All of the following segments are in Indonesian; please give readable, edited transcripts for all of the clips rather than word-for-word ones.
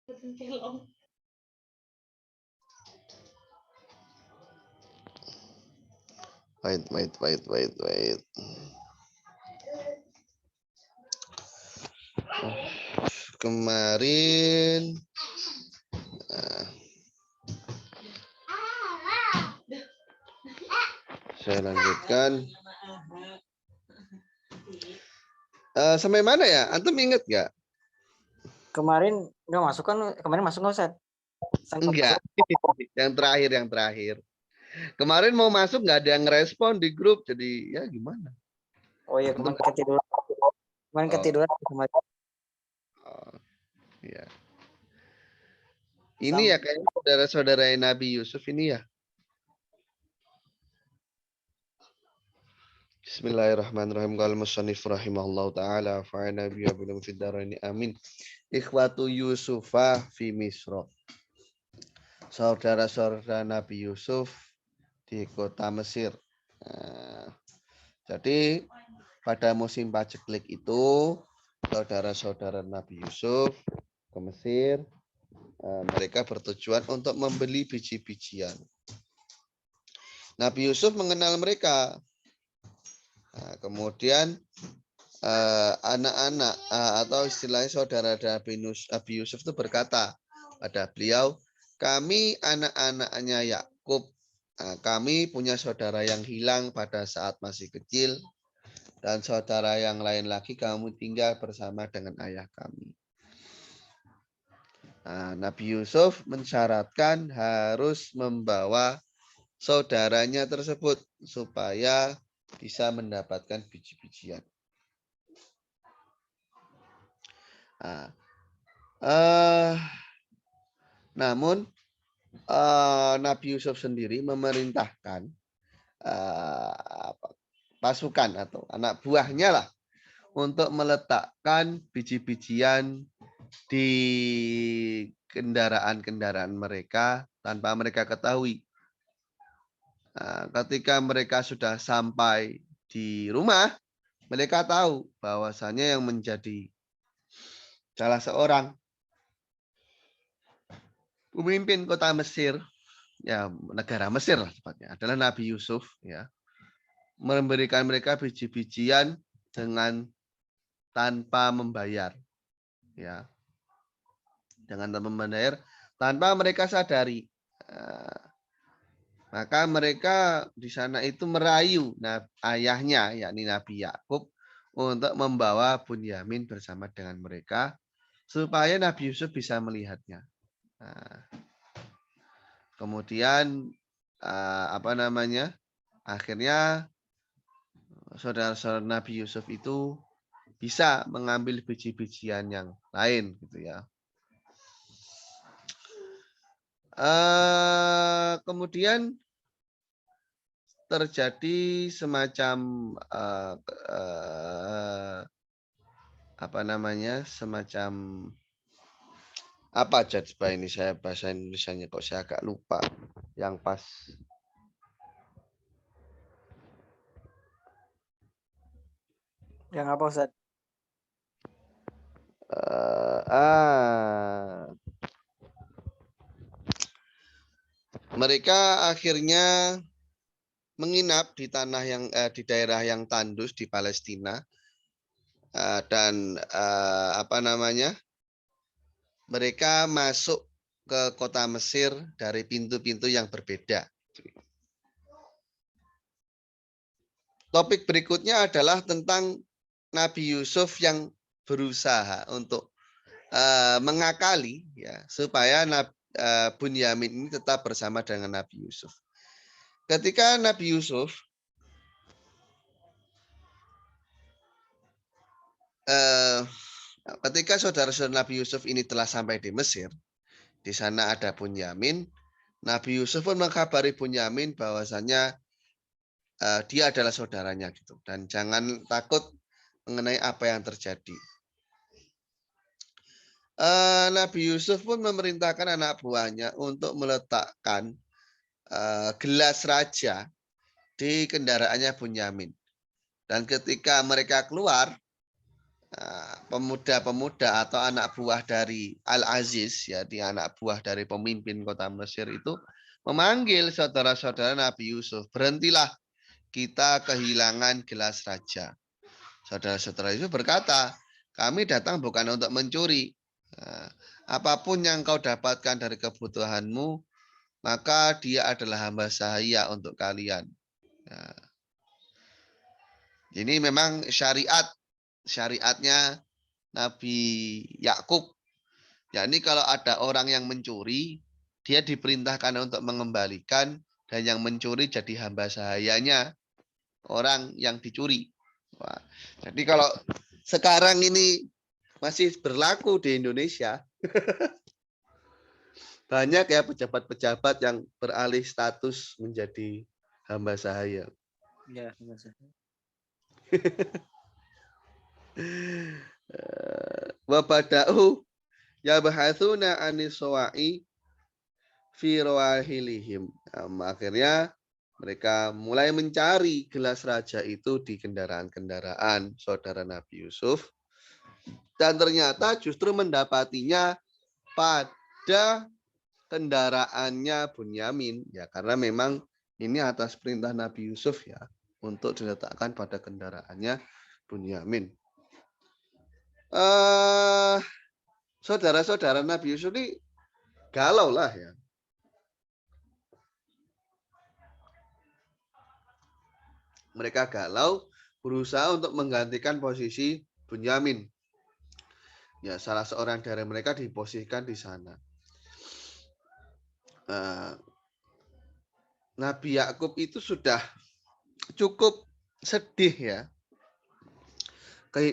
Wait. Kemarin saya lanjutkan. Sampai mana ya? Antum inget gak? Kemarin nggak masuk kan? Kemarin masuk nggak Ustaz? Enggak. Yang terakhir. Kemarin mau masuk nggak ada yang ngerespon di grup, jadi ya gimana? Oh iya, kemarin ketiduran. Kemarin ketiduran. Oh, ya. Ini ya kayaknya saudara-saudara Nabi Yusuf ini ya. Bismillahirrahmanirrahim. Qala musannif rahimahullahu taala fa'ana bi abilum fid daraini amin. Ikhwatu Yusufa fi Misra. Saudara-saudara Nabi Yusuf di kota Mesir. Jadi pada musim paceklik itu saudara-saudara Nabi Yusuf ke Mesir, mereka bertujuan untuk membeli biji-bijian. Nabi Yusuf mengenal mereka. Nah, kemudian anak-anak atau istilahnya saudara Nabi Yusuf itu berkata pada beliau, kami anak-anaknya Yakub, kami punya saudara yang hilang pada saat masih kecil, dan saudara yang lain lagi kamu tinggal bersama dengan ayah kami. Nah, Nabi Yusuf mensyaratkan harus membawa saudaranya tersebut supaya bisa mendapatkan biji-bijian. Nah, namun Nabi Yusuf sendiri memerintahkan pasukan atau anak buahnya lah untuk meletakkan biji-bijian di kendaraan-kendaraan mereka tanpa mereka ketahui. Nah, ketika mereka sudah sampai di rumah, mereka tahu bahwasannya yang menjadi salah seorang pemimpin kota Mesir, ya negara Mesir lah tepatnya, adalah Nabi Yusuf, ya, memberikan mereka biji-bijian dengan tanpa membayar, ya, dengan tanpa membayar, tanpa mereka sadari. Maka mereka di sana itu merayu ayahnya, yakni Nabi Yakub, untuk membawa Bunyamin bersama dengan mereka supaya Nabi Yusuf bisa melihatnya. Nah, kemudian akhirnya saudara-saudara Nabi Yusuf itu bisa mengambil biji-bijian yang lain, gitu ya. Kemudian terjadi semacam semacam apa aja ini, saya bahasa Indonesianya kok saya agak lupa yang pas. Yang apa Ustaz? Mereka akhirnya menginap di tanah yang di daerah yang tandus di Palestina, dan mereka masuk ke kota Mesir dari pintu-pintu yang berbeda. Topik berikutnya adalah tentang Nabi Yusuf yang berusaha untuk mengakali, ya, supaya Bunyamin ini tetap bersama dengan Nabi Yusuf. Ketika Nabi Yusuf ketika saudara-saudara Nabi Yusuf ini telah sampai di Mesir, di sana ada Bunyamin. Nabi Yusuf pun mengkabari Bunyamin bahwasanya dia adalah saudaranya, gitu, dan jangan takut mengenai apa yang terjadi. Nabi Yusuf pun memerintahkan anak buahnya untuk meletakkan gelas raja di kendaraannya Bunyamin. Dan ketika mereka keluar, pemuda-pemuda atau anak buah dari Al-Aziz, ya, di anak buah dari pemimpin kota Mesir itu memanggil saudara-saudara Nabi Yusuf, berhentilah, kita kehilangan gelas raja. Saudara-saudara Yusuf berkata, kami datang bukan untuk mencuri. Nah, apapun yang kau dapatkan dari kebutuhanmu, maka dia adalah hamba sahaya untuk kalian. Nah, ini memang syariatnya Nabi Yakub. Yakni kalau ada orang yang mencuri, dia diperintahkan untuk mengembalikan, dan yang mencuri jadi hamba sahayanya orang yang dicuri. Wah, jadi kalau sekarang ini masih berlaku di Indonesia, banyak ya pejabat-pejabat yang beralih status menjadi hamba sahaya. Ya, Wabada'u yabhatsuna aniswa'i fi rawahilihim. Akhirnya mereka mulai mencari gelas raja itu di kendaraan-kendaraan saudara Nabi Yusuf. Dan ternyata justru mendapatinya pada kendaraannya Bunyamin. Ya, karena memang ini atas perintah Nabi Yusuf ya, untuk diletakkan pada kendaraannya Bunyamin. Saudara-saudara Nabi Yusuf ini galau lah ya. Mereka galau, berusaha untuk menggantikan posisi Bunyamin. Ya, salah seorang dari mereka diposisikan di sana. Nabi Yakub itu sudah cukup sedih ya.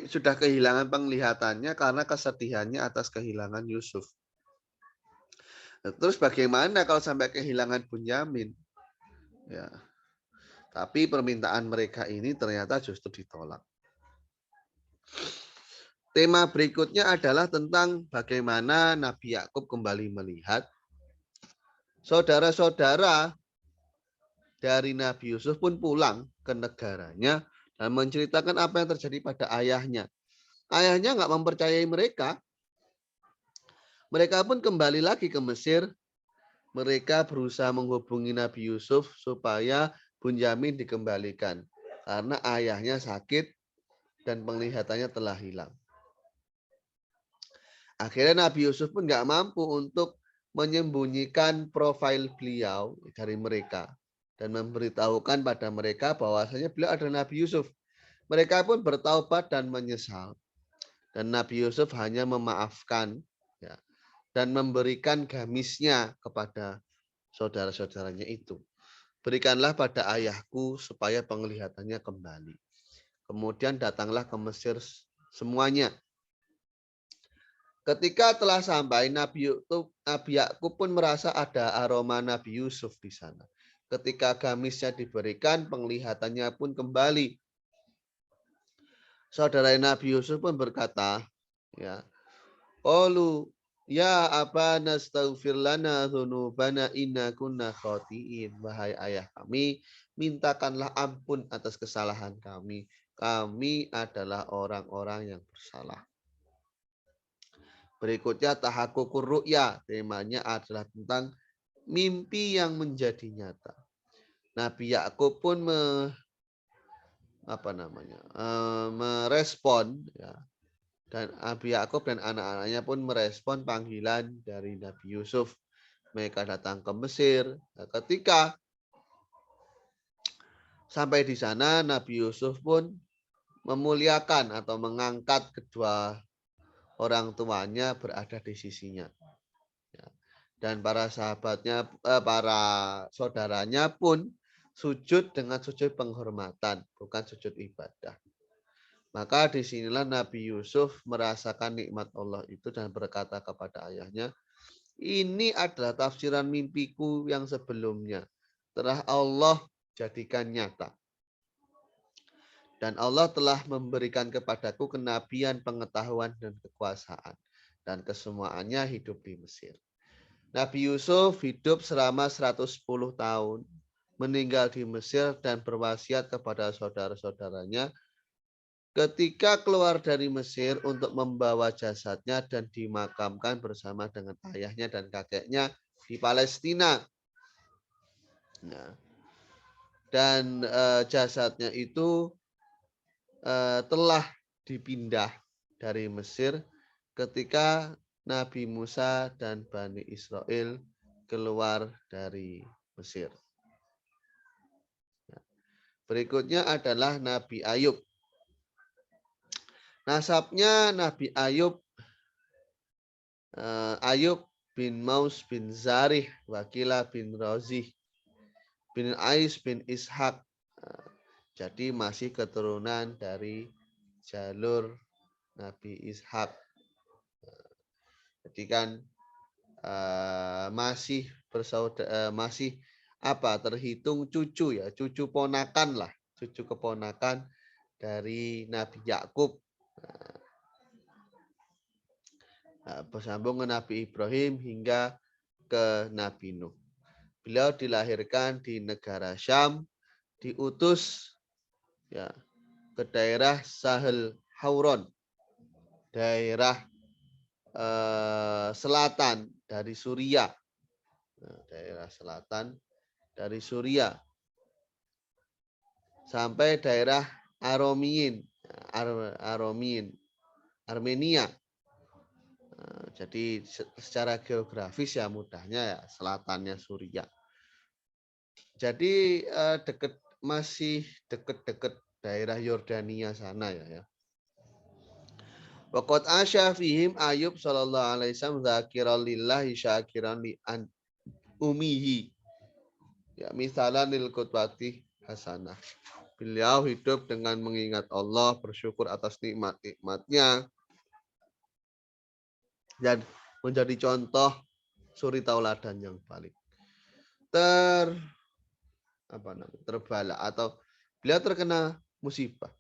Sudah kehilangan penglihatannya karena kesedihannya atas kehilangan Yusuf. Terus bagaimana kalau sampai kehilangan Bunyamin? Ya. Tapi permintaan mereka ini ternyata justru ditolak. Tema berikutnya adalah tentang bagaimana Nabi Yakub kembali melihat saudara-saudara dari Nabi Yusuf pun pulang ke negaranya dan menceritakan apa yang terjadi pada ayahnya. Ayahnya nggak mempercayai mereka. Mereka pun kembali lagi ke Mesir. Mereka berusaha menghubungi Nabi Yusuf supaya Bunyamin dikembalikan. Karena ayahnya sakit dan penglihatannya telah hilang. Akhirnya Nabi Yusuf pun nggak mampu untuk menyembunyikan profil beliau dari mereka. Dan memberitahukan pada mereka bahwasanya beliau adalah Nabi Yusuf. Mereka pun bertaubat dan menyesal. Dan Nabi Yusuf hanya memaafkan ya, dan memberikan gamisnya kepada saudara-saudaranya itu. Berikanlah pada ayahku supaya penglihatannya kembali. Kemudian datanglah ke Mesir semuanya. Ketika telah sampai, Nabi Yakub pun merasa ada aroma Nabi Yusuf di sana. Ketika gamisnya diberikan, penglihatannya pun kembali. Saudara Nabi Yusuf pun berkata, ya, qalu ya abana astaghfir lana dzunubana inna kunna khati'in. Wahai ayah kami, mintakanlah ampun atas kesalahan kami. Kami adalah orang-orang yang bersalah. Berikutnya tahaqququr ru'ya. Temanya adalah tentang mimpi yang menjadi nyata. Nabi Yakub pun merespon ya. Dan Nabi Yakub dan anak-anaknya pun merespon panggilan dari Nabi Yusuf. Mereka datang ke Mesir. Nah, ketika sampai di sana, Nabi Yusuf pun memuliakan atau mengangkat kedua orang tuanya berada di sisinya. Dan para sahabatnya, para saudaranya pun sujud dengan sujud penghormatan, bukan sujud ibadah. Maka disinilah Nabi Yusuf merasakan nikmat Allah itu dan berkata kepada ayahnya, ini adalah tafsiran mimpiku yang sebelumnya. Telah Allah jadikan nyata. Dan Allah telah memberikan kepadaku kenabian, pengetahuan, dan kekuasaan. Dan kesemuanya hidup di Mesir. Nabi Yusuf hidup selama 110 tahun. Meninggal di Mesir dan berwasiat kepada saudara-saudaranya ketika keluar dari Mesir untuk membawa jasadnya dan dimakamkan bersama dengan ayahnya dan kakeknya di Palestina. Nah, dan jasadnya itu telah dipindah dari Mesir ketika Nabi Musa dan Bani Israel keluar dari Mesir. Berikutnya adalah Nabi Ayub. Nasabnya Nabi Ayub, Ayub bin Maus bin Zarih, Wakilah bin Rozih, bin Ais bin Ishak. Jadi masih keturunan dari jalur Nabi Ishak. Jadi kan masih bersaudara, masih terhitung cucu ya, cucu ponakan lah, cucu keponakan dari Nabi Yakub. Bersambung ke Nabi Ibrahim hingga ke Nabi Nuh. Beliau dilahirkan di negara Syam, diutus ya ke daerah Sahel Hauron, daerah selatan dari Suria, daerah selatan dari Suria sampai daerah Armenia. Jadi secara geografis ya mudahnya ya selatannya Suria. Jadi masih dekat-dekat daerah Yordania sana ya. Waqad asya fihim Ayub sallallahu alaihi wasallam dzakiran lillahi syakiran li an umihi. Ya, misalan lil qutbati hasanah. Beliau hidup dengan mengingat Allah, bersyukur atas nikmat-nikmatnya, dan menjadi contoh suri tauladan yang paling terbala atau beliau terkena musibah.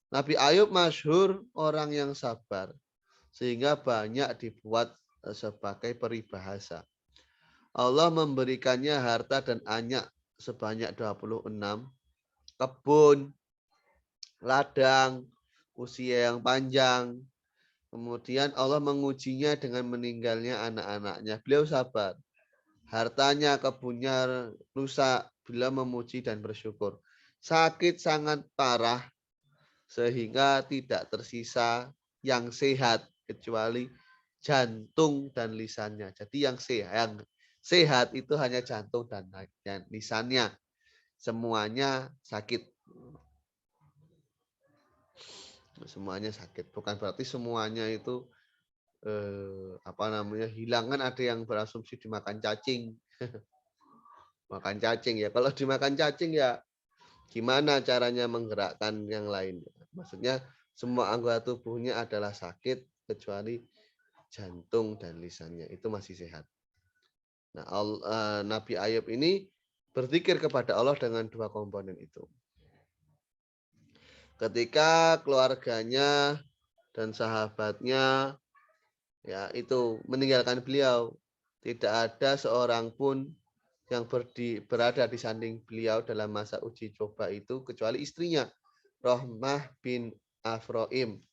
Nabi Ayub masyhur orang yang sabar sehingga banyak dibuat sebagai peribahasa. Allah memberikannya harta dan anak sebanyak 26, kebun, ladang, usia yang panjang. Kemudian Allah mengujinya dengan meninggalnya anak-anaknya. Beliau sabar. Hartanya, kebunnya rusak. Beliau memuji dan bersyukur. Sakit sangat parah sehingga tidak tersisa yang sehat kecuali jantung dan lisannya. Jadi yang sehat itu hanya jantung dan lisannya. Semuanya sakit. Semuanya sakit. Bukan berarti semuanya itu hilang. Kan ada yang berasumsi dimakan cacing. Makan cacing ya. Kalau dimakan cacing ya gimana caranya menggerakkan yang lain? Maksudnya semua anggota tubuhnya adalah sakit kecuali jantung dan lisannya. Itu masih sehat. Nah, Nabi Ayub ini berzikir kepada Allah dengan dua komponen itu. Ketika keluarganya dan sahabatnya ya itu meninggalkan beliau, tidak ada seorang pun yang berada di samping beliau dalam masa uji coba itu kecuali istrinya Rohmah bin Afroim.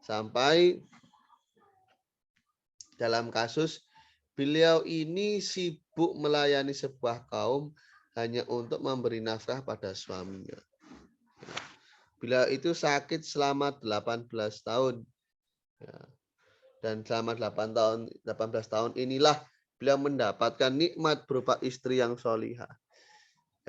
Sampai dalam kasus beliau ini sibuk melayani sebuah kaum hanya untuk memberi nafkah pada suaminya. Beliau itu sakit selama 18 tahun. Dan selama 18 tahun inilah beliau mendapatkan nikmat berupa istri yang solihah.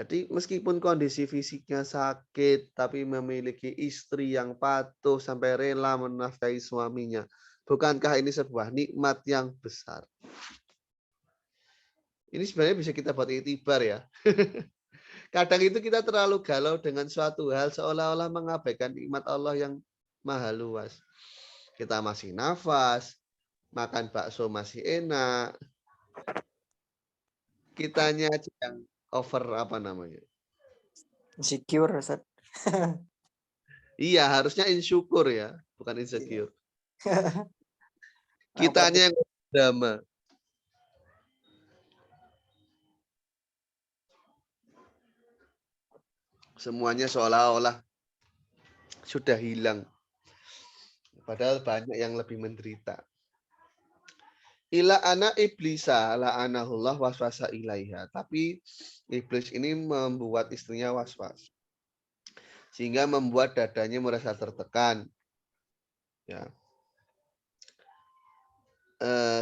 Jadi meskipun kondisi fisiknya sakit, tapi memiliki istri yang patuh sampai rela menafkahi suaminya. Bukankah ini sebuah nikmat yang besar? Ini sebenarnya bisa kita buat itibar ya. Kadang itu kita terlalu galau dengan suatu hal seolah-olah mengabaikan nikmat Allah yang maha luas. Kita masih nafas, makan bakso masih enak. Kitanya yang over Insecure, Ustaz. Iya, harusnya insyukur ya, bukan insecure. Kitanya yang drama. Semuanya seolah-olah sudah hilang. Padahal banyak yang lebih menderita. Ila anak iblisa la'anahullah waswasa ilaiha. Tapi iblis ini membuat istrinya waswas. Sehingga membuat dadanya merasa tertekan. Ya.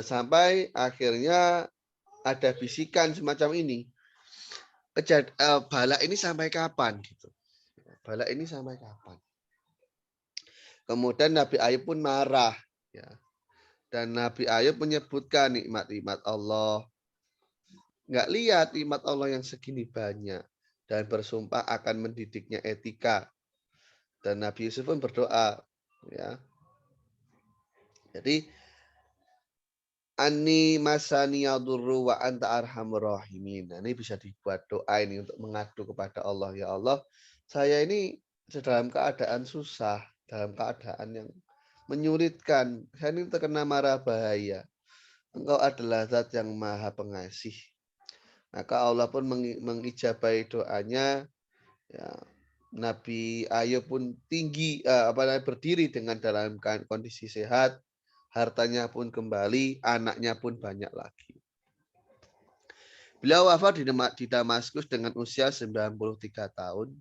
Sampai akhirnya ada bisikan semacam ini. Bala ini sampai kapan? Gitu. Bala ini sampai kapan? Kemudian Nabi Ayub pun marah. Ya. Dan Nabi Ayub menyebutkan nikmat-nikmat Allah. Nggak lihat nikmat Allah yang segini banyak. Dan bersumpah akan mendidiknya etika. Dan Nabi Yusuf pun berdoa. Ya. Jadi, Ani masani yadurru wa anta arhamur rahimin. Nah, ini bisa dibuat doa ini untuk mengadu kepada Allah. Ya Allah, saya ini dalam keadaan susah. Dalam keadaan yang menyulitkan. Saya ini terkena mara bahaya. Engkau adalah zat yang maha pengasih. Maka Allah pun mengijabahi doanya. Ya, Nabi Ayub pun tinggi, berdiri dengan dalam kondisi sehat. Hartanya pun kembali, anaknya pun banyak lagi. Beliau wafat di Damaskus dengan usia 93 tahun.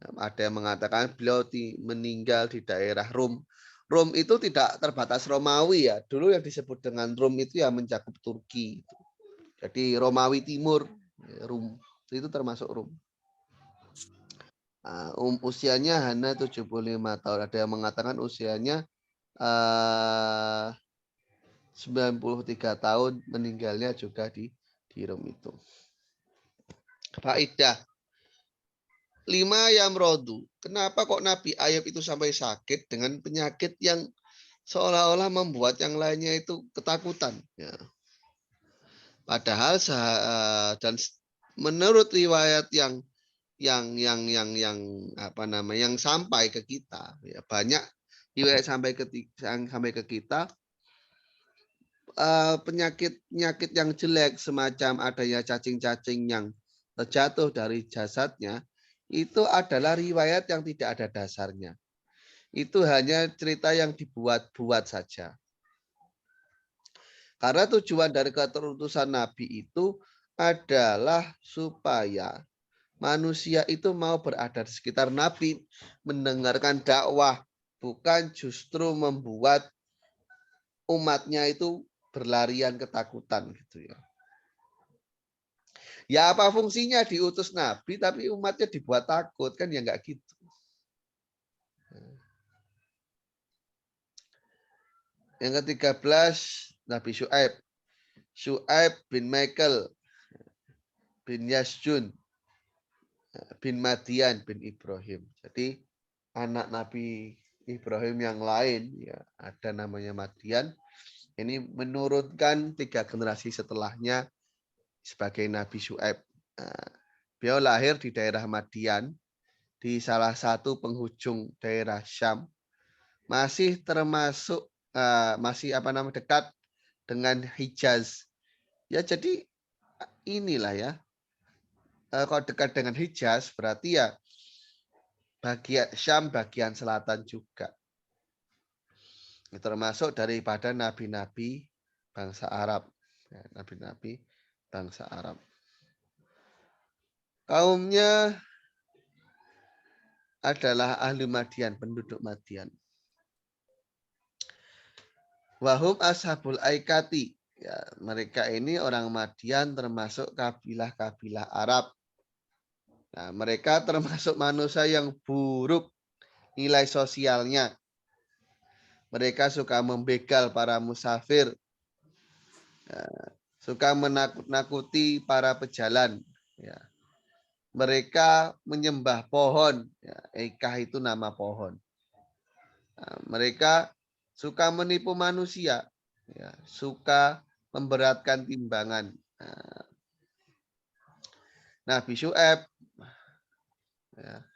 Ada yang mengatakan beliau meninggal di daerah Rum. Rum itu tidak terbatas Romawi ya. Dulu yang disebut dengan Rum itu ya mencakup Turki. Jadi Romawi Timur, Rum itu termasuk Rum. Usianya hanya 75 tahun. Ada yang mengatakan usianya 93 tahun, meninggalnya juga di Rom itu. Faidah 5 Yamrodu. Kenapa kok Nabi Ayub itu sampai sakit dengan penyakit yang seolah-olah membuat yang lainnya itu ketakutan. Ya. Padahal dan menurut riwayat yang sampai ke kita, ya, banyak riwayat sampai ke kita. Penyakit yang jelek semacam adanya cacing-cacing yang terjatuh dari jasadnya itu adalah riwayat yang tidak ada dasarnya. Itu hanya cerita yang dibuat-buat saja. Karena tujuan dari keterutusan Nabi itu adalah supaya manusia itu mau berada di sekitar Nabi, mendengarkan dakwah, bukan justru membuat umatnya itu berlarian ketakutan gitu ya. Ya apa fungsinya diutus Nabi tapi umatnya dibuat takut kan ya nggak gitu. Yang ke-13 Nabi Syuaib. Syuaib bin Michael bin Yasjun bin Madian bin Ibrahim. Jadi anak Nabi Ibrahim yang lain ya ada namanya Madian. Ini menurunkan 3 generasi setelahnya sebagai Nabi Syuaib. Beliau lahir di daerah Madian, di salah satu penghujung daerah Syam, masih termasuk dekat dengan Hijaz. Ya jadi inilah ya. Kalau dekat dengan Hijaz berarti ya bagian Syam bagian selatan juga. Termasuk daripada nabi-nabi bangsa Arab. Ya, nabi-nabi bangsa Arab. Kaumnya adalah ahli Madian, penduduk Madian. Wahum ashabul aikati. Ya, mereka ini orang Madian termasuk kabilah-kabilah Arab. Nah, mereka termasuk manusia yang buruk nilai sosialnya. Mereka suka membegal para musafir. Ya, suka menakut-nakuti para pejalan. Ya. Mereka menyembah pohon. Ya, Ekah itu nama pohon. Nah, mereka suka menipu manusia. Ya, suka memberatkan timbangan. Nabi Syuaib ya,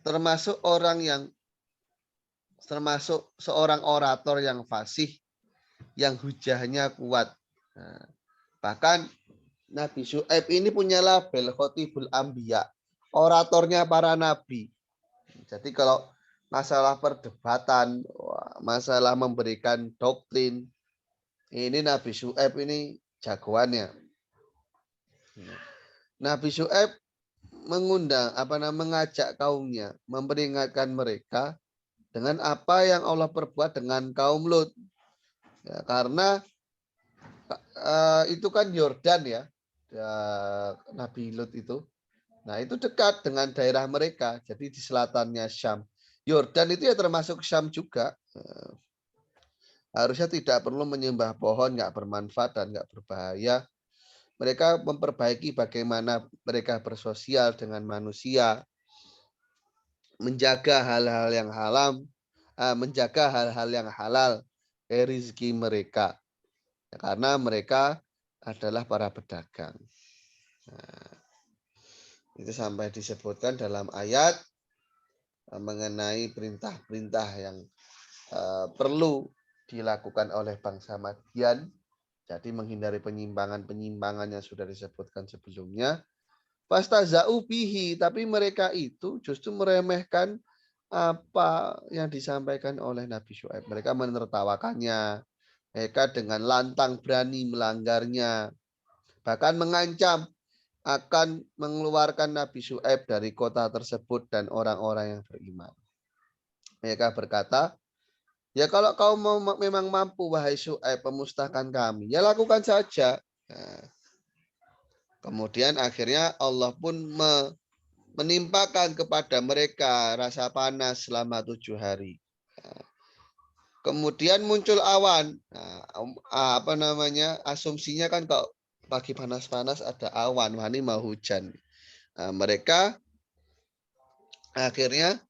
termasuk seorang orator yang fasih, yang hujahnya kuat. Nah, bahkan Nabi Syuaib ini punya label Khotibul Anbiya, oratornya para nabi. Jadi kalau masalah perdebatan, masalah memberikan doktrin, ini Nabi Syuaib ini jagoannya. Nabi Syuaib mengajak kaumnya, memperingatkan mereka dengan apa yang Allah perbuat dengan kaum Lut. Ya, karena itu kan Yordan ya, Nabi Lut itu. Nah, itu dekat dengan daerah mereka. Jadi di selatannya Syam. Yordan itu ya termasuk Syam juga. Harusnya tidak perlu menyembah pohon, nggak bermanfaat dan nggak berbahaya. Mereka memperbaiki bagaimana mereka bersosial dengan manusia, menjaga hal-hal yang menjaga hal-hal yang halal dari rezeki mereka. Karena mereka adalah para pedagang. Nah, itu sampai disebutkan dalam ayat mengenai perintah-perintah yang perlu dilakukan oleh bangsa Madian. Jadi menghindari penyimpangan-penyimpangan yang sudah disebutkan sebelumnya. Fastaza'u bihi, tapi mereka itu justru meremehkan apa yang disampaikan oleh Nabi Syuaib. Mereka menertawakannya. Mereka dengan lantang berani melanggarnya. Bahkan mengancam akan mengeluarkan Nabi Syuaib dari kota tersebut dan orang-orang yang beriman. Mereka berkata, ya kalau kau memang mampu, wahai Syuaib, pemusnahkan kami, ya lakukan saja. Nah, kemudian akhirnya Allah pun menimpakan kepada mereka rasa panas selama 7 hari. Kemudian muncul awan. Nah, asumsinya kan kalau pagi panas-panas ada awan, wah ini mau hujan. Nah, mereka akhirnya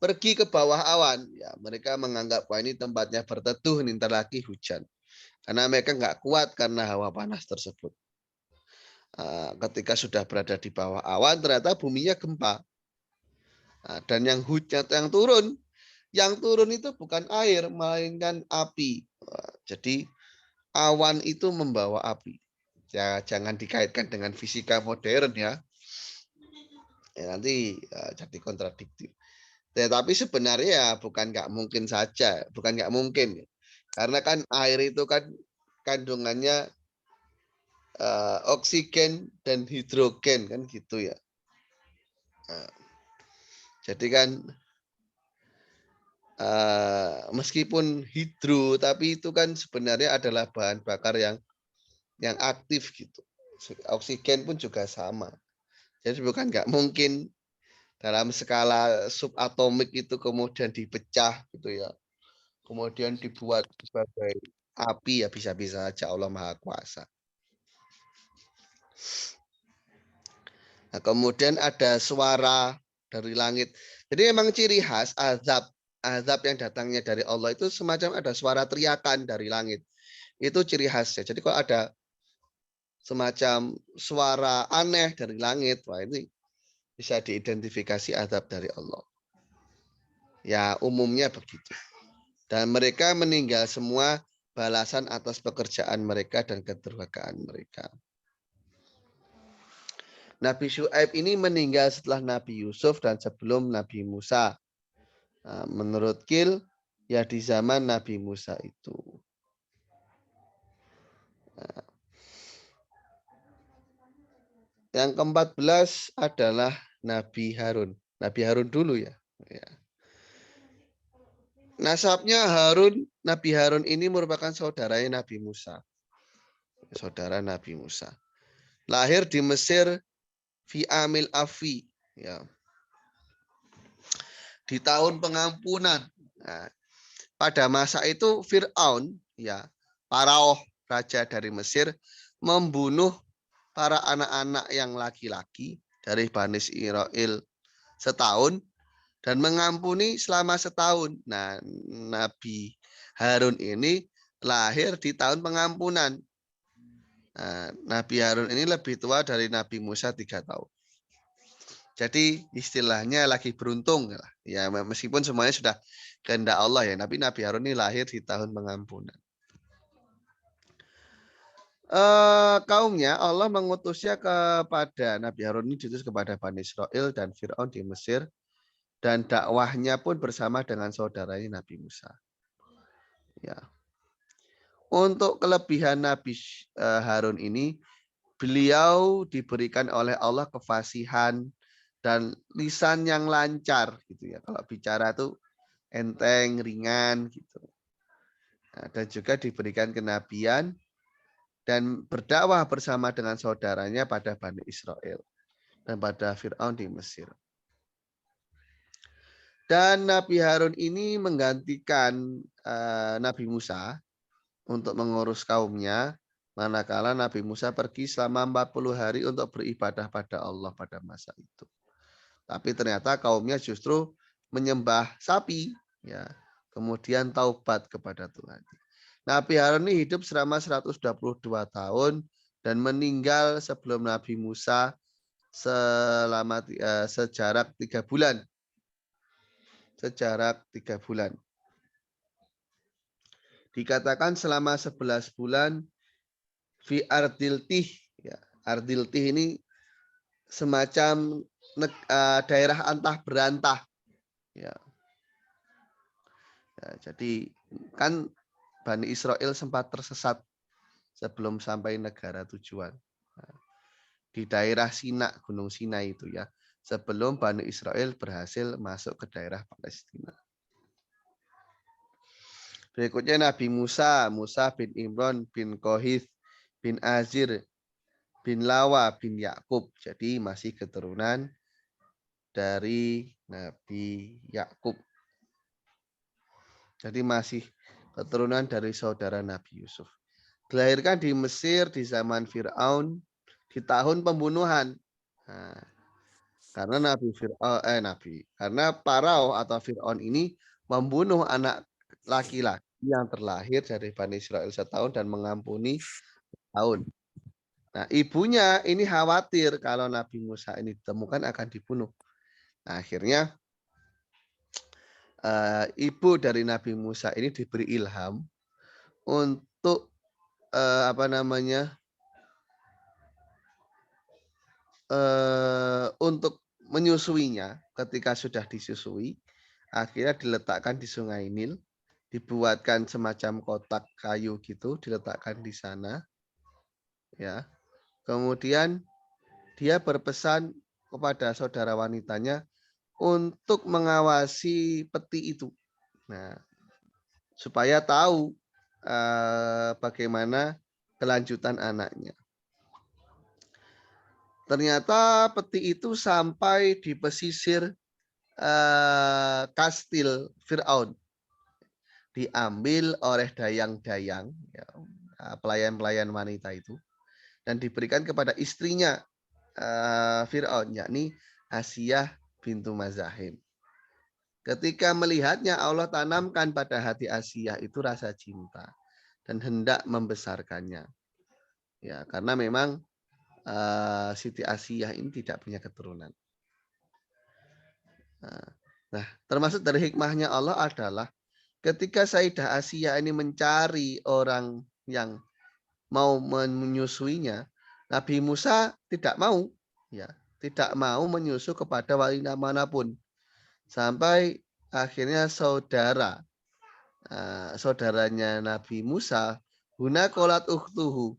pergi ke bawah awan. Ya, mereka menganggap wah ini tempatnya berteduh, ini ntar lagi hujan. Karena mereka nggak kuat karena hawa panas tersebut. Ketika sudah berada di bawah awan, ternyata buminya gempa. Dan yang turun itu bukan air, melainkan api. Jadi awan itu membawa api. Ya, jangan dikaitkan dengan fisika modern ya. Nanti jadi kontradiktif. Tetapi sebenarnya ya bukan nggak mungkin saja, bukan nggak mungkin. Karena kan air itu kan kandungannya oksigen dan hidrogen kan gitu ya. Jadi kan meskipun hidro, tapi itu kan sebenarnya adalah bahan bakar yang aktif gitu. Oksigen pun juga sama. Jadi bukan nggak mungkin dalam skala subatomik itu kemudian dipecah gitu ya. Kemudian dibuat sebagai api, ya bisa-bisa saja, Allah Maha Kuasa. Nah, kemudian ada suara dari langit. Jadi memang ciri khas azab yang datangnya dari Allah itu semacam ada suara teriakan dari langit. Itu ciri khasnya. Jadi kalau ada semacam suara aneh dari langit, wah ini bisa diidentifikasi azab dari Allah. Ya umumnya begitu. Dan mereka meninggal semua balasan atas pekerjaan mereka dan kedurhakaan mereka. Nabi Syuaib ini meninggal setelah Nabi Yusuf dan sebelum Nabi Musa. Nah, menurut Kil, ya di zaman Nabi Musa itu. Nah, yang ke-14 adalah Nabi Harun. Nabi Harun dulu ya. Nasabnya Nabi Harun ini merupakan saudaranya Nabi Musa. Saudara Nabi Musa. Lahir di Mesir fi amil afi. Ya. Di tahun pengampunan. Nah, pada masa itu Fir'aun, ya, Faraoh, raja dari Mesir, membunuh para anak-anak yang laki-laki dari Bani Israil setahun dan mengampuni selama setahun. Nah, Nabi Harun ini lahir di tahun pengampunan. Nah, Nabi Harun ini lebih tua dari Nabi Musa 3 tahun. Jadi istilahnya lagi beruntung. Ya, meskipun semuanya sudah kehendak Allah ya. Tapi Nabi Harun ini lahir di tahun pengampunan. Kaumnya Allah mengutusnya kepada Nabi Harun ini diutus kepada Bani Israel dan Fir'aun di Mesir dan dakwahnya pun bersama dengan saudaranya Nabi Musa. Ya. Untuk kelebihan Nabi Harun ini, beliau diberikan oleh Allah kefasihan dan lisan yang lancar gitu ya. Kalau bicara tuh enteng, ringan gitu. Nah, dan juga diberikan kenabian dan berdakwah bersama dengan saudaranya pada Bani Israel dan pada Fir'aun di Mesir. Dan Nabi Harun ini menggantikan Nabi Musa untuk mengurus kaumnya, manakala Nabi Musa pergi selama 40 hari untuk beribadah pada Allah pada masa itu. Tapi ternyata kaumnya justru menyembah sapi, ya. Kemudian taubat kepada Tuhan. Nabi Harun ini hidup selama 122 tahun dan meninggal sebelum Nabi Musa selama sejarak 3 bulan. Sejarak 3 bulan. Dikatakan selama 11 bulan fi ardiltih, ya. Ardiltih ini semacam daerah antah berantah, ya. Ya, jadi kan Bani Israel sempat tersesat sebelum sampai negara tujuan. Nah, di daerah Sina, Gunung Sinai itu ya. Sebelum Bani Israel berhasil masuk ke daerah Palestina. Berikutnya Nabi Musa, Musa bin Imran bin Kohith bin Azir bin Lawa bin Yakub. Jadi masih keturunan dari Nabi Yakub. Jadi masih keturunan dari saudara Nabi Yusuf. Dilahirkan di Mesir di zaman Fir'aun di tahun pembunuhan. Nah, karena karena Parao atau Fir'aun ini membunuh anak laki-laki yang terlahir dari Bani Israel setahun dan mengampuni tahun. Nah, ibunya ini khawatir kalau Nabi Musa ini ditemukan akan dibunuh. Nah, akhirnya ibu dari Nabi Musa ini diberi ilham untuk apa namanya untuk menyusuinya. Ketika sudah disusui, akhirnya diletakkan di Sungai Nil, dibuatkan semacam kotak kayu gitu, diletakkan di sana, ya. Kemudian dia berpesan kepada saudara wanitanya untuk mengawasi peti itu. Nah, supaya tahu bagaimana kelanjutan anaknya. Ternyata peti itu sampai di pesisir kastil Fir'aun. Diambil oleh dayang-dayang, ya, pelayan-pelayan wanita itu, dan diberikan kepada istrinya Fir'aun, yakni Asiyah bintu Mazahim. Ketika melihatnya, Allah tanamkan pada hati Asiyah itu rasa cinta dan hendak membesarkannya. Ya, karena memang Siti Asiyah ini tidak punya keturunan. Nah, termasuk dari hikmahnya Allah adalah ketika Sayyidah Asiyah ini mencari orang yang mau menyusuinya, Nabi Musa tidak mau, ya, tidak mau menyusu kepada wanita manapun. Sampai akhirnya saudaranya Nabi Musa, Huna kolat uktuhu.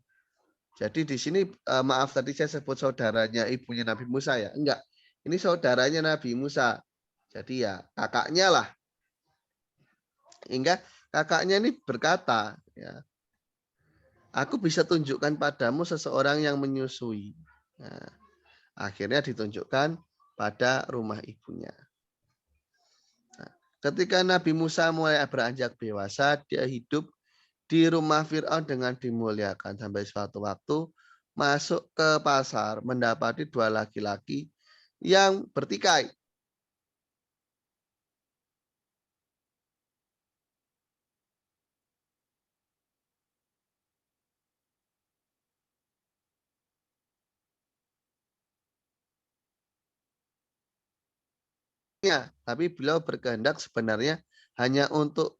Jadi di sini maaf tadi saya sebut saudaranya ibunya Nabi Musa ya. Enggak. Ini saudaranya Nabi Musa. Jadi ya kakaknya lah. Hingga kakaknya ini berkata, ya, aku bisa tunjukkan padamu seseorang yang menyusui. Nah, akhirnya ditunjukkan pada rumah ibunya. Nah, ketika Nabi Musa mulai beranjak dewasa, dia hidup di rumah Fir'aun dengan dimuliakan sampai suatu waktu masuk ke pasar mendapati dua laki-laki yang bertikai. Tapi beliau berkehendak sebenarnya hanya untuk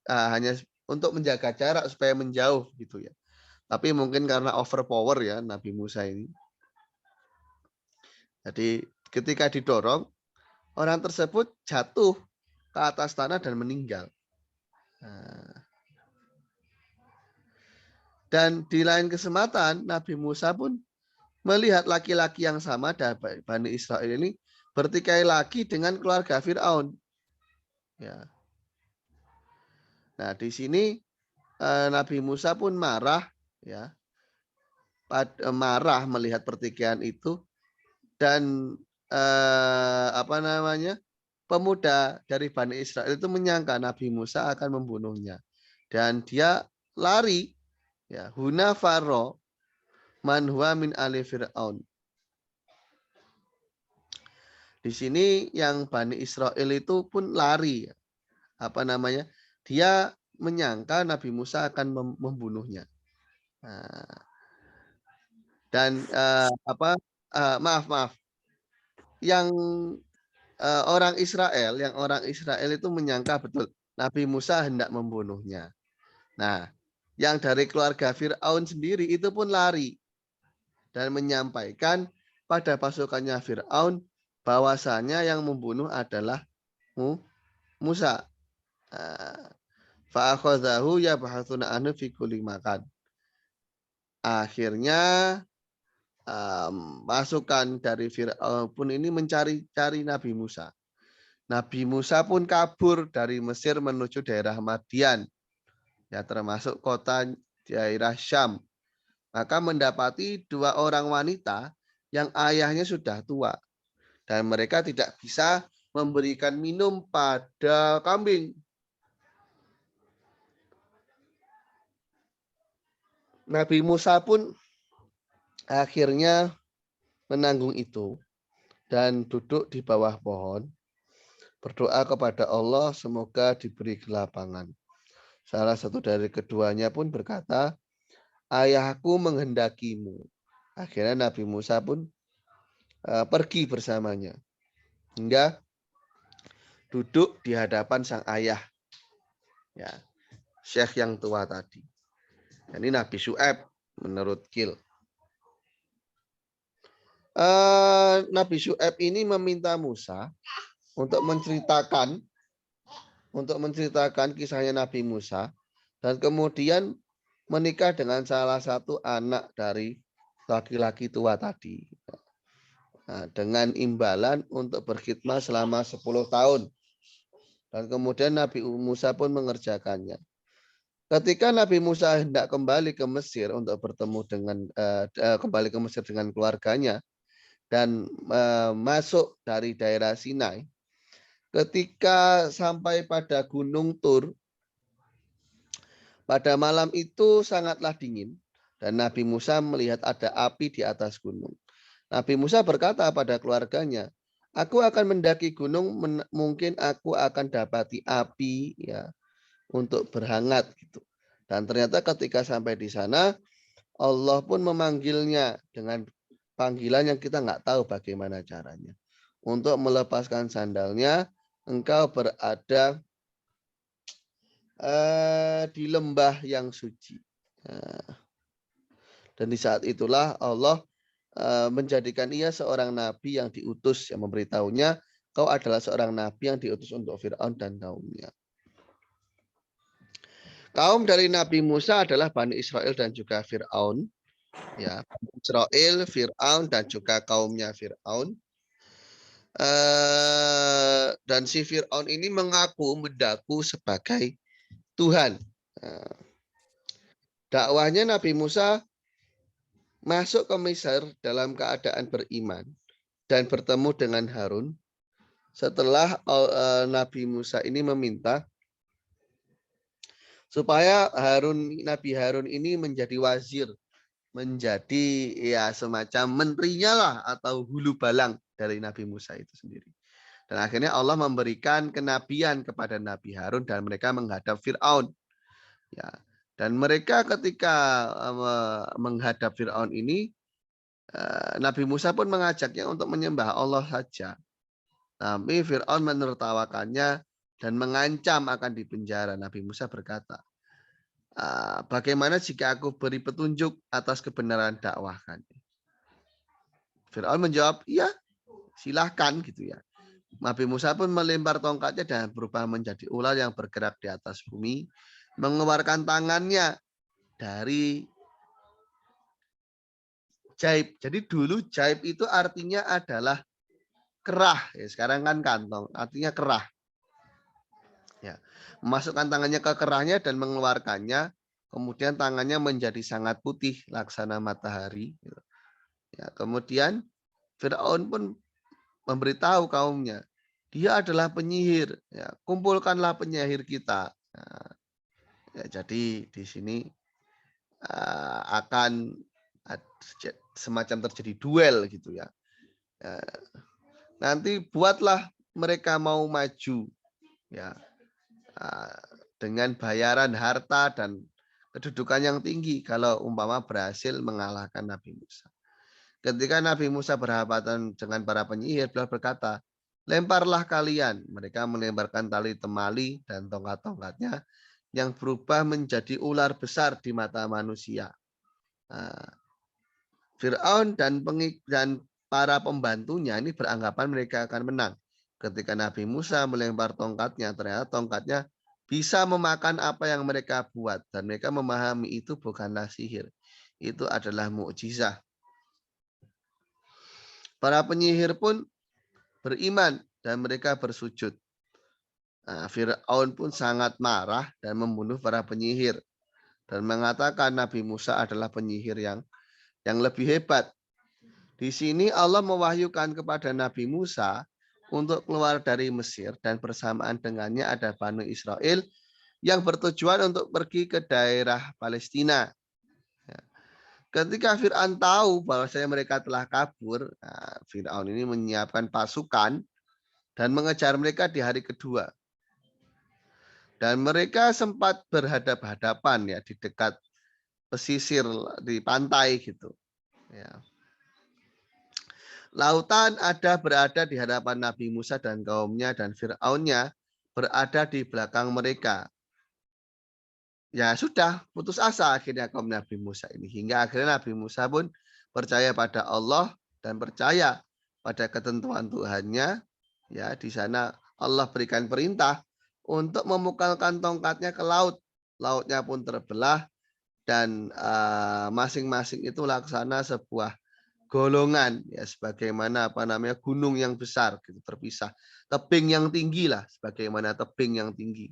hanya untuk menjaga jarak supaya menjauh gitu ya. Tapi mungkin karena overpower ya Nabi Musa ini. Jadi ketika didorong, orang tersebut jatuh ke atas tanah dan meninggal. Nah, dan di lain kesempatan Nabi Musa pun melihat laki-laki yang sama dari Bani Israel ini bertikai lagi dengan keluarga Fir'aun. Ya. Nah, di sini Nabi Musa pun marah, ya, marah melihat pertikaian itu dan apa namanya, pemuda dari Bani Israel itu menyangka Nabi Musa akan membunuhnya dan dia lari, ya, huna faro man huwa min ali Fir'aun. Di sini yang Bani Israel itu pun lari, apa namanya, dia menyangka Nabi Musa akan membunuhnya. Nah, dan maaf, yang orang Israel itu menyangka betul Nabi Musa hendak membunuhnya. Nah, yang dari keluarga Fir'aun sendiri itu pun lari dan menyampaikan pada pasukannya Fir'aun bahwasanya yang membunuh adalah Musa. Fa'akhadhahu yabhatsuna anhu fi kulli makan. Akhirnya pasukan dari Fir'aun pun ini mencari-cari Nabi Musa. Nabi Musa pun kabur dari Mesir menuju daerah Madian, ya, termasuk kota daerah Syam. Maka mendapati 2 orang wanita yang ayahnya sudah tua dan mereka tidak bisa memberikan minum pada kambing. Nabi Musa pun akhirnya menanggung itu dan duduk di bawah pohon, berdoa kepada Allah semoga diberi kelapangan. Salah satu dari keduanya pun berkata, ayahku menghendakimu. Akhirnya Nabi Musa pun pergi bersamanya hingga duduk di hadapan sang ayah, ya, syekh yang tua tadi. Ini Nabi Syu'aib menurut Kil. Nabi Syu'aib ini meminta Musa untuk menceritakan kisahnya Nabi Musa dan kemudian menikah dengan salah satu anak dari laki-laki tua tadi. Nah, dengan imbalan untuk berkhidmat selama 10 tahun. Dan kemudian Nabi Musa pun mengerjakannya. Ketika Nabi Musa hendak kembali ke Mesir untuk bertemu dengan keluarganya dan masuk dari daerah Sinai, ketika sampai pada Gunung Tur, pada malam itu sangatlah dingin dan Nabi Musa melihat ada api di atas gunung. Nabi Musa berkata pada keluarganya, aku akan mendaki gunung, mungkin aku akan dapati api, ya, untuk berhangat gitu. Dan ternyata ketika sampai di sana, Allah pun memanggilnya dengan panggilan yang kita nggak tahu bagaimana caranya. Untuk melepaskan sandalnya, engkau berada di lembah yang suci. Dan di saat itulah Allah menjadikan ia seorang nabi yang diutus, yang memberitahunya, kau adalah seorang nabi yang diutus untuk Fir'aun dan kaumnya. Kaum dari Nabi Musa adalah Bani Israel dan juga Fir'aun. Ya, Israel, Fir'aun dan juga kaumnya Fir'aun. Dan si Fir'aun ini mengaku mendaku sebagai Tuhan. Dakwahnya Nabi Musa masuk ke Mesir dalam keadaan beriman dan bertemu dengan Harun. Setelah Nabi Musa ini meminta supaya Nabi Harun ini menjadi wazir, menjadi ya semacam menterinya lah atau hulu balang dari Nabi Musa itu sendiri. Dan akhirnya Allah memberikan kenabian kepada Nabi Harun dan mereka menghadap Fir'aun. Ya. Dan mereka ketika menghadap Fir'aun ini, Nabi Musa pun mengajaknya untuk menyembah Allah saja. Tapi Fir'aun menertawakannya dan mengancam akan dipenjara. Nabi Musa berkata, Bagaimana jika aku beri petunjuk atas kebenaran dakwah kami? Firaun menjawab, iya, silahkan gitu ya. Nabi Musa pun melempar tongkatnya dan berubah menjadi ular yang bergerak di atas bumi, mengeluarkan tangannya dari jaib. Jadi dulu jaib itu artinya adalah kerah. Ya, sekarang kan kantong, artinya kerah. Ya, memasukkan tangannya ke kerahnya dan mengeluarkannya, kemudian tangannya menjadi sangat putih, laksana matahari. Ya, kemudian Firaun pun memberitahu kaumnya, dia adalah penyihir. Ya, kumpulkanlah penyihir kita. Nah, ya, jadi di sini akan semacam terjadi duel gitu ya. Nanti buatlah mereka mau maju ya dengan bayaran harta dan kedudukan yang tinggi kalau umpama berhasil mengalahkan Nabi Musa. Ketika Nabi Musa berhadapan dengan para penyihir, beliau berkata, lemparlah kalian. Mereka melemparkan tali temali dan tongkat-tongkatnya yang berubah menjadi ular besar di mata manusia. Fir'aun dan para pembantunya ini beranggapan mereka akan menang. Ketika Nabi Musa melempar tongkatnya, ternyata tongkatnya bisa memakan apa yang mereka buat. Dan mereka memahami itu bukanlah sihir. Itu adalah mukjizat. Para penyihir pun beriman dan mereka bersujud. Fir'aun pun sangat marah dan membunuh para penyihir. Dan mengatakan Nabi Musa adalah penyihir yang lebih hebat. Di sini Allah mewahyukan kepada Nabi Musa untuk keluar dari Mesir dan bersamaan dengannya ada Bani Israel yang bertujuan untuk pergi ke daerah Palestina. Ketika Fir'aun tahu bahwasanya mereka telah kabur, Fir'aun ini menyiapkan pasukan dan mengejar mereka di hari kedua. Dan mereka sempat berhadap-hadapan ya di dekat pesisir di pantai gitu. Ya. Lautan berada di hadapan Nabi Musa dan kaumnya dan Fir'aunnya berada di belakang mereka. Ya sudah, putus asa akhirnya kaum Nabi Musa ini. Hingga akhirnya Nabi Musa pun percaya pada Allah dan percaya pada ketentuan Tuhannya. Ya, di sana Allah berikan perintah untuk memukalkan tongkatnya ke laut. Lautnya pun terbelah dan masing-masing itu laksana sebuah golongan ya sebagaimana gunung yang besar gitu terpisah. Tebing yang tinggi lah sebagaimana tebing yang tinggi.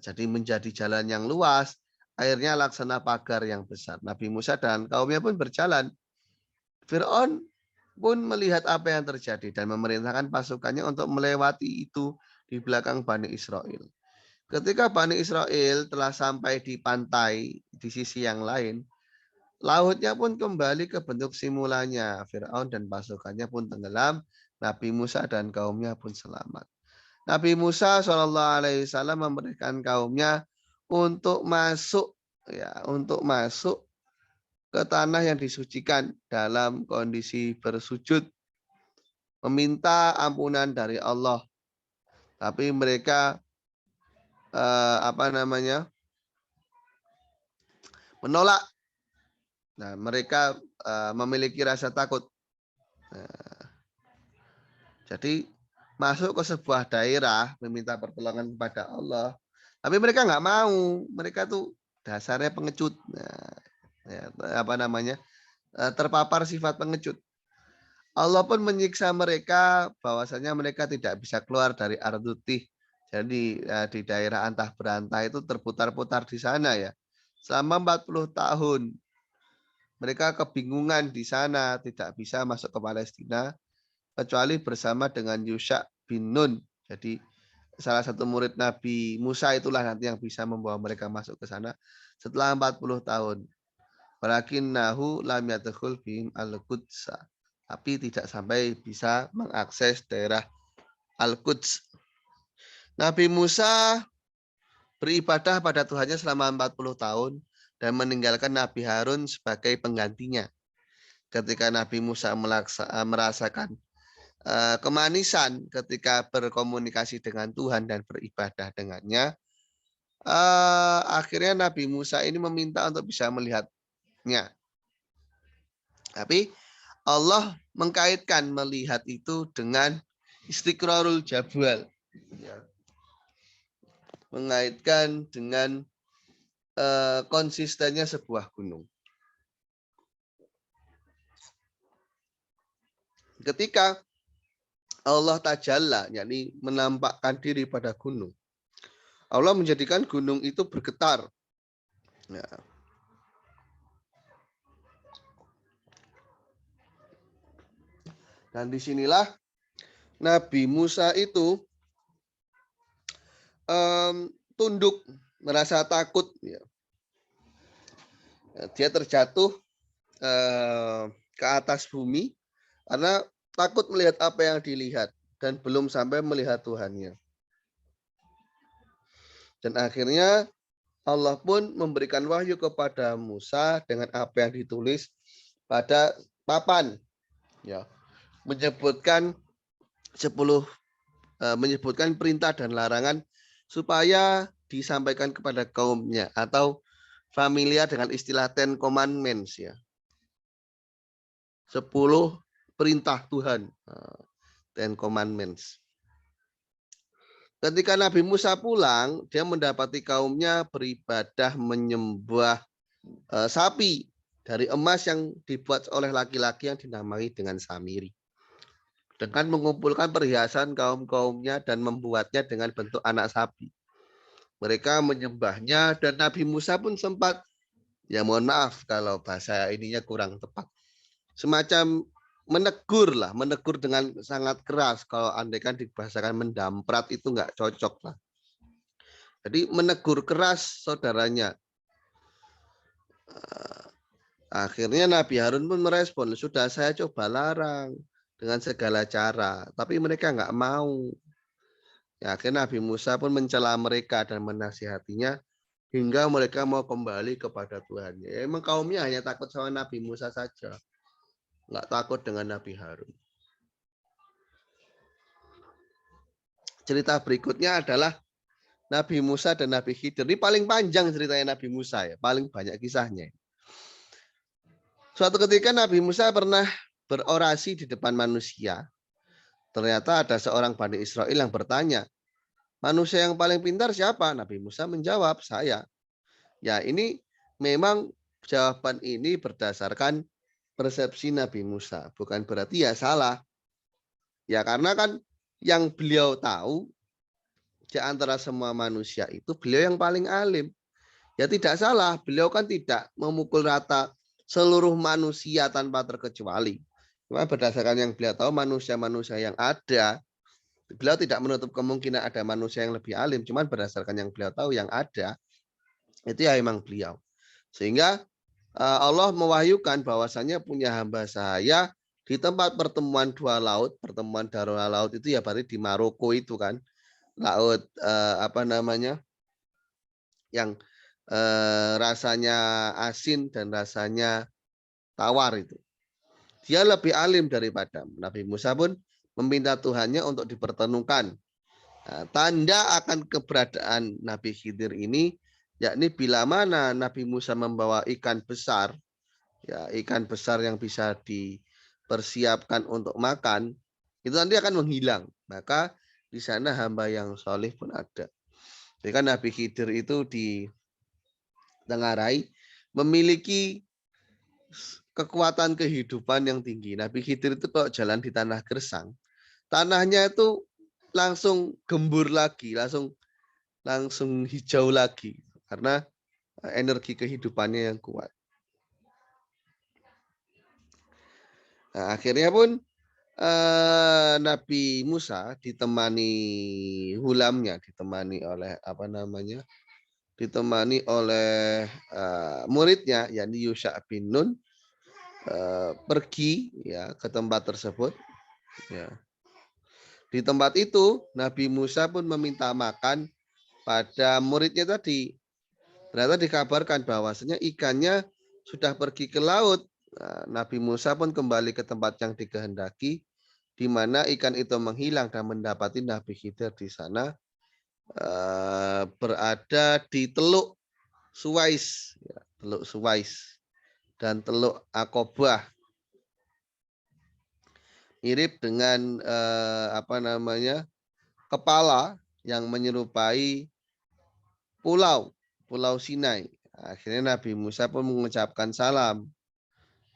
Jadi menjadi jalan yang luas, akhirnya laksana pagar yang besar. Nabi Musa dan kaumnya pun berjalan. Fir'aun pun melihat apa yang terjadi dan memerintahkan pasukannya untuk melewati itu di belakang Bani Israel. Ketika Bani Israel telah sampai di pantai di sisi yang lain, lautnya pun kembali ke bentuk simulanya. Fir'aun dan pasukannya pun tenggelam, Nabi Musa dan kaumnya pun selamat. Nabi Musa SAW memberikan kaumnya untuk masuk ke tanah yang disucikan dalam kondisi bersujud, meminta ampunan dari Allah. Tapi mereka menolak. Nah, mereka memiliki rasa takut. Jadi masuk ke sebuah daerah meminta pertolongan kepada Allah, tapi mereka nggak mau. Mereka tuh dasarnya pengecut. Terpapar sifat pengecut. Allah pun menyiksa mereka bahwasanya mereka tidak bisa keluar dari Ardutih. Jadi di daerah antah berantah itu terputar-putar di sana ya. Selama 40 tahun. Mereka kebingungan di sana, tidak bisa masuk ke Palestina kecuali bersama dengan Yusha bin Nun. Jadi salah satu murid Nabi Musa itulah nanti yang bisa membawa mereka masuk ke sana setelah 40 tahun. Walakinnahu lam yadkhul bihim al-Qudsa. Tapi tidak sampai bisa mengakses daerah Al-Quds. Nabi Musa beribadah pada Tuhannya selama 40 tahun dan meninggalkan Nabi Harun sebagai penggantinya. Ketika Nabi Musa merasakan kemanisan ketika berkomunikasi dengan Tuhan dan beribadah dengannya, akhirnya Nabi Musa ini meminta untuk bisa melihatnya. Tapi Allah mengkaitkan melihat itu dengan istiqrarul jabal. Ya. Mengaitkan dengan konsistennya sebuah gunung. Ketika Allah tajalla, yakni menampakkan diri pada gunung, Allah menjadikan gunung itu bergetar. Ya. Dan disinilah Nabi Musa itu tunduk, merasa takut. Ya. Dia terjatuh ke atas bumi karena takut melihat apa yang dilihat dan belum sampai melihat Tuhannya. Dan akhirnya Allah pun memberikan wahyu kepada Musa dengan apa yang ditulis pada papan, ya, menyebutkan 10 menyebutkan perintah dan larangan supaya disampaikan kepada kaumnya, atau familiar dengan istilah Ten Commandments, ya. 10 perintah Tuhan, Ten Commandments. Ketika Nabi Musa pulang, dia mendapati kaumnya beribadah menyembah sapi dari emas yang dibuat oleh laki-laki yang dinamai dengan Samiri. Dengan mengumpulkan perhiasan kaum-kaumnya dan membuatnya dengan bentuk anak sapi. Mereka menyembahnya dan Nabi Musa pun sempat, ya mohon maaf kalau bahasa ininya kurang tepat, semacam menegur dengan sangat keras. Kalau andaikan dibahasakan mendamprat itu nggak cocok lah. Jadi menegur keras saudaranya. Akhirnya Nabi Harun pun merespon, sudah saya coba larang dengan segala cara, tapi mereka nggak mau. Ya, akhirnya Nabi Musa pun mencela mereka dan menasihatinya hingga mereka mau kembali kepada Tuhannya. Ya, emang kaumnya hanya takut sama Nabi Musa saja, nggak takut dengan Nabi Harun. Cerita berikutnya adalah Nabi Musa dan Nabi Khidir. Ini paling panjang ceritanya Nabi Musa, ya, paling banyak kisahnya. Suatu ketika Nabi Musa pernah berorasi di depan manusia. Ternyata ada seorang Bani Israel yang bertanya, manusia yang paling pintar siapa? Nabi Musa menjawab, saya. Ya, ini memang jawaban ini berdasarkan persepsi Nabi Musa. Bukan berarti ya salah. Ya, karena kan yang beliau tahu di antara semua manusia itu beliau yang paling alim. Ya tidak salah, beliau kan tidak memukul rata seluruh manusia tanpa terkecuali. Cuma berdasarkan yang beliau tahu manusia-manusia yang ada, beliau tidak menutup kemungkinan ada manusia yang lebih alim. Cuma berdasarkan yang beliau tahu yang ada, itu ya memang beliau. Sehingga Allah mewahyukan bahwasanya punya hamba saya di tempat pertemuan dua laut, pertemuan Darul Laut itu ya berarti di Maroko itu kan, laut apa namanya, yang rasanya asin dan rasanya tawar itu. Dia lebih alim daripada Nabi Musa pun meminta Tuhannya untuk dipertemukan. Nah, tanda akan keberadaan Nabi Khidir ini, yakni bila mana Nabi Musa membawa ikan besar, ya ikan besar yang bisa dipersiapkan untuk makan, itu nanti akan menghilang. Maka di sana hamba yang soleh pun ada. Jadi kan Nabi Khidir itu di Tengarai memiliki kekuatan kehidupan yang tinggi. Nabi Khidir itu kalau jalan di tanah gersang, tanahnya itu langsung gembur lagi, langsung hijau lagi karena energi kehidupannya yang kuat. Nah, akhirnya pun Nabi Musa ditemani hulamnya, ditemani oleh apa namanya, ditemani oleh muridnya, yakni Yusha bin Nun, pergi ya ke tempat tersebut. Ya. Di tempat itu Nabi Musa pun meminta makan pada muridnya tadi. Ternyata dikabarkan bahwasanya ikannya sudah pergi ke laut. Nah, Nabi Musa pun kembali ke tempat yang dikehendaki, di mana ikan itu menghilang dan mendapati Nabi Khidir di sana. berada di Teluk Suwais, ya, Teluk Suwais dan Teluk Aqabah, mirip dengan kepala yang menyerupai Pulau Sinai. Akhirnya Nabi Musa pun mengucapkan salam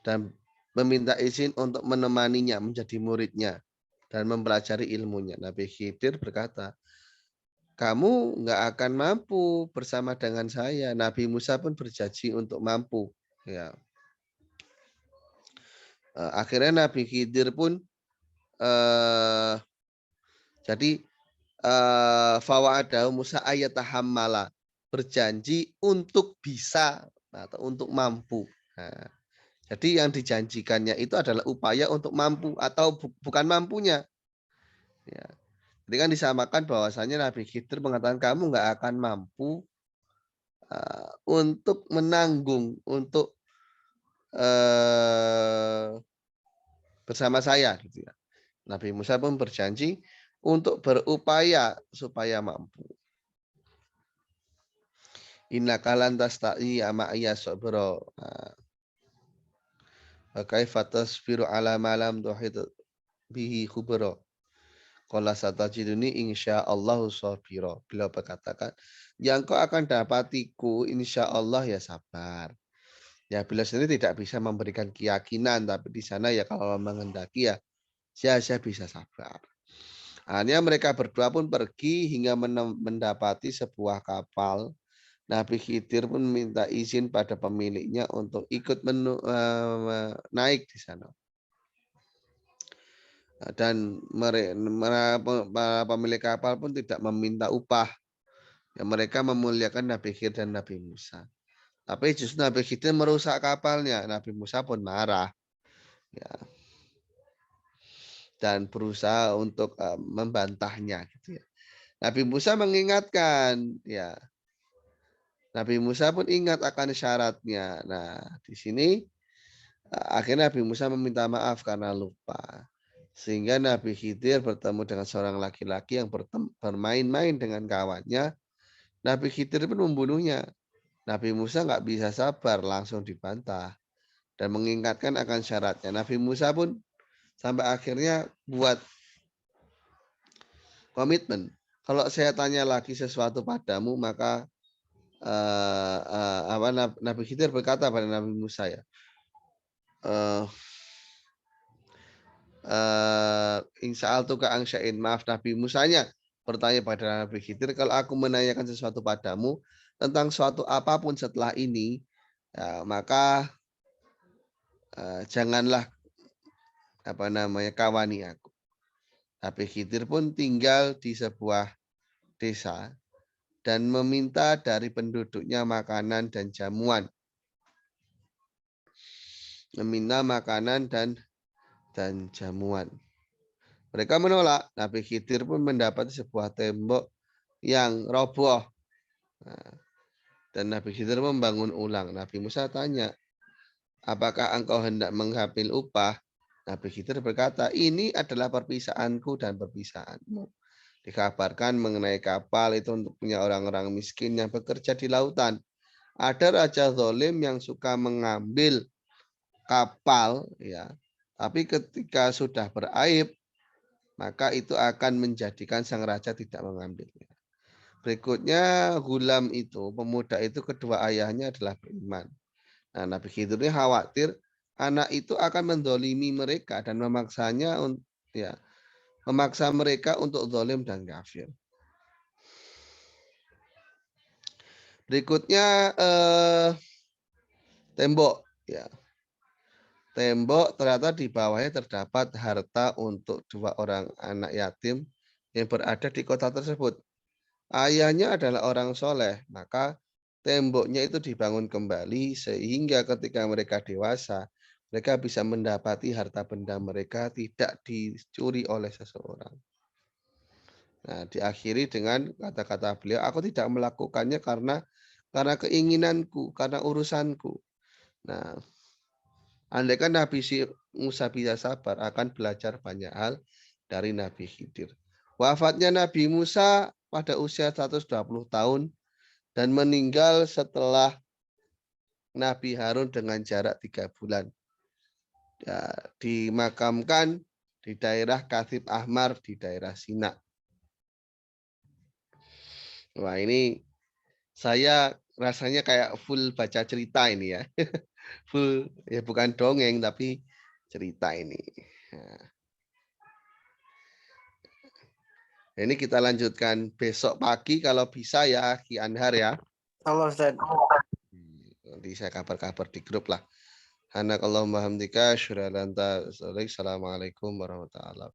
dan meminta izin untuk menemaninya menjadi muridnya dan mempelajari ilmunya. Nabi Khidir berkata, kamu nggak akan mampu bersama dengan saya. Nabi Musa pun berjanji untuk mampu. Ya. Akhirnya Nabi Khidir pun eh, jadi fawa'adahu Musa ayatahammala, berjanji untuk bisa atau untuk mampu. Nah, jadi yang dijanjikannya itu adalah upaya untuk mampu atau bukan mampunya. Ya. Jadi kan disamakan bahwasanya Nabi Khidir mengatakan kamu nggak akan mampu untuk menanggung, untuk bersama saya, gitu ya. Nabi Musa pun berjanji untuk berupaya supaya mampu. Innaka lan tasta'iya ma'iya sabra. Wa kaifa tasbiru ala ma lam tuhit bihi khubra. Qala satajiduni insyaallahu sabira. Beliau berkatakan, yang kau akan dapatiku insyaallah ya sabar. Ya beliau sendiri tidak bisa memberikan keyakinan, tapi di sana ya kalau menghendaki ya saya bisa sabar. Akhirnya mereka berdua pun pergi hingga mendapati sebuah kapal. Nabi Khidir pun minta izin pada pemiliknya untuk ikut naik di sana. Dan para pemilik kapal pun tidak meminta upah. Ya, mereka memuliakan Nabi Khidir dan Nabi Musa. Tapi justru Nabi Khidir merusak kapalnya. Nabi Musa pun marah. Ya, dan berusaha untuk membantahnya. Gitu ya. Nabi Musa mengingatkan, ya. Nabi Musa pun ingat akan syaratnya. Nah, di sini akhirnya Nabi Musa meminta maaf karena lupa. Sehingga Nabi Khidir bertemu dengan seorang laki-laki yang bermain-main dengan kawannya. Nabi Khidir pun membunuhnya. Nabi Musa nggak bisa sabar, langsung dibantah. Dan mengingatkan akan syaratnya. Nabi Musa pun sampai akhirnya buat komitmen. Kalau saya tanya lagi sesuatu padamu, maka Nabi Khidir berkata pada Nabi Musa ya, insya Allah angsain, maaf Nabi Musanya bertanya pada Nabi Khidir, kalau aku menanyakan sesuatu padamu tentang suatu apapun setelah ini, ya, maka janganlah kawani aku. Nabi Khidir pun tinggal di sebuah desa dan meminta dari penduduknya makanan dan jamuan. Meminta makanan dan jamuan. Mereka menolak. Nabi Khidir pun mendapat sebuah tembok yang roboh. Nah, dan Nabi Khidir membangun ulang. Nabi Musa tanya, apakah engkau hendak mengambil upah? Nabi Khidir berkata, ini adalah perpisahanku dan perpisahanmu. Dikabarkan mengenai kapal itu untuk punya orang-orang miskin yang bekerja di lautan. Ada raja zalim yang suka mengambil kapal, ya. Tapi ketika sudah beraib, maka itu akan menjadikan sang raja tidak mengambilnya. Berikutnya, gulam itu, pemuda itu kedua ayahnya adalah beriman. Nah, Nabi Khidir ini khawatir anak itu akan mendolimi mereka dan memaksa mereka untuk zalim dan kafir. Berikutnya tembok, ya. Tembok ternyata di bawahnya terdapat harta untuk dua orang anak yatim yang berada di kota tersebut. Ayahnya adalah orang soleh, maka temboknya itu dibangun kembali sehingga ketika mereka dewasa, mereka bisa mendapati harta benda mereka tidak dicuri oleh seseorang. Nah, diakhiri dengan kata-kata beliau, aku tidak melakukannya karena keinginanku, karena urusanku. Nah, andaikan Nabi Musa bisa sabar, akan belajar banyak hal dari Nabi Khidir. Wafatnya Nabi Musa pada usia 120 tahun dan meninggal setelah Nabi Harun dengan jarak 3 bulan. Ya, dimakamkan di daerah Kathib Ahmar di daerah Sina. Wah, ini saya rasanya kayak full baca cerita ini ya. Full ya bukan dongeng tapi cerita ini. Nah, ini kita lanjutkan besok pagi kalau bisa ya Ki Anhar ya. Allah Ustaz. Nanti saya kabar-kabar di grup lah. Hanakallahumma hamdika asyhadu an la ilaha illa anta astaghfiruka wa atubu ilaik. Assalamualaikum warahmatullahi wabarakatuh.